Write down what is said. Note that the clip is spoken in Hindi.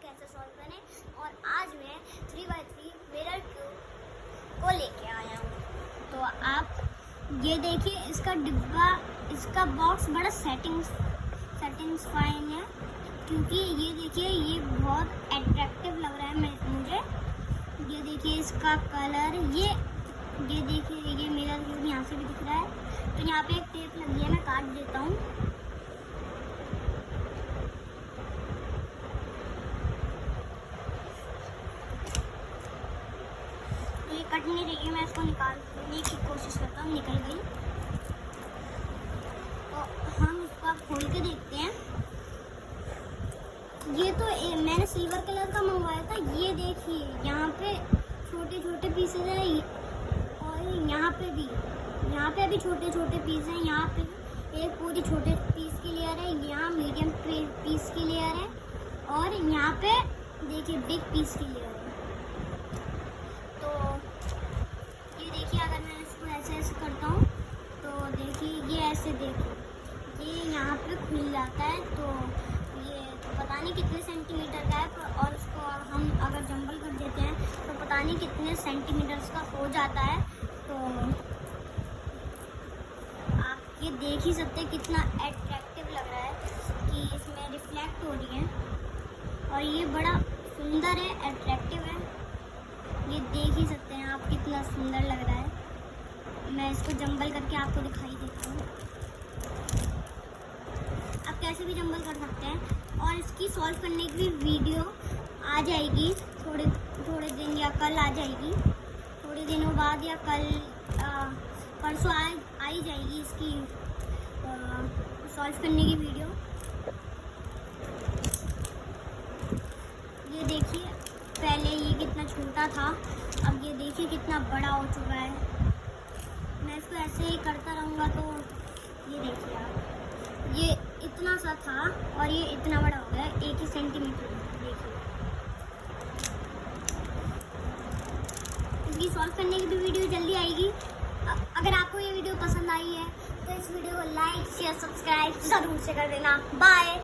कैसे सॉल्व करें। और आज मैं 3x3 मिरर क्यूब को लेके आया हूँ। तो आप ये देखिए, इसका डिब्बा, इसका बॉक्स बड़ा सेटिस्फाइंग है, क्योंकि ये देखिए ये बहुत अट्रैक्टिव लग रहा है मुझे। ये देखिए इसका कलर, ये देखिए ये मिरर क्यूब यहाँ से भी दिख रहा है। तो यहाँ पे एक टेप लगी है, मैं काट देता हूँ। ये कट नहीं रही है, मैं इसको निकालने की कोशिश करता हूँ, निकल गई। तो हम इसको खोल के देखते हैं। ये तो मैंने सिल्वर कलर का मंगवाया था। ये देखिए यहाँ पे छोटे छोटे पीसेस हैं, और यहाँ पे भी छोटे छोटे पीस हैं। यहाँ पे एक पूरी छोटे पीस की लेयर है, यहाँ मीडियम पीस की लेयर है, और यहाँ पे देखिए बिग पीस की लेयर है। तो ये देखिए, अगर मैं इसको ऐसे करता हूँ तो देखिए ये ऐसे, देखिए ये यहाँ पे खुल जाता है। तो ये पता नहीं कितने सेंटीमीटर का है, और उसको हम अगर जंबल कर देते हैं तो पता नहीं कितने सेंटीमीटर्स का हो जाता है। तो आप ये देख ही सकते हैं कितना अट्रैक्टिव लग रहा है कि इसमें रिफ्लेक्ट हो रही है, और ये बड़ा सुंदर है, अट्रैक्टिव है। ये देख ही सकते हैं आप कितना सुंदर लग रहा है। मैं इसको जंबल करके आपको दिखाई देता हूँ। आप कैसे भी जंबल कर सकते हैं, और इसकी सॉल्व करने की वीडियो आ जाएगी थोड़े दिन, या कल आ जाएगी, थोड़े दिनों बाद, या कल परसों आ ही जाएगी इसकी सॉल्व करने की वीडियो। ये देखिए, पहले ये कितना छोटा था, अब ये देखिए कितना बड़ा हो चुका है। मैं इसको ऐसे ही करता रहूँगा तो ये देखिए आप, ये इतना सा था और ये इतना बड़ा हो गया, 1 ही सेंटीमीटर। देखिए इसकी सॉल्व करने की भी वीडियो जल्दी आएगी। अगर आपको ये वीडियो पसंद आई है तो इस वीडियो को लाइक शेयर सब्सक्राइब ज़रूर से कर देना। बाय।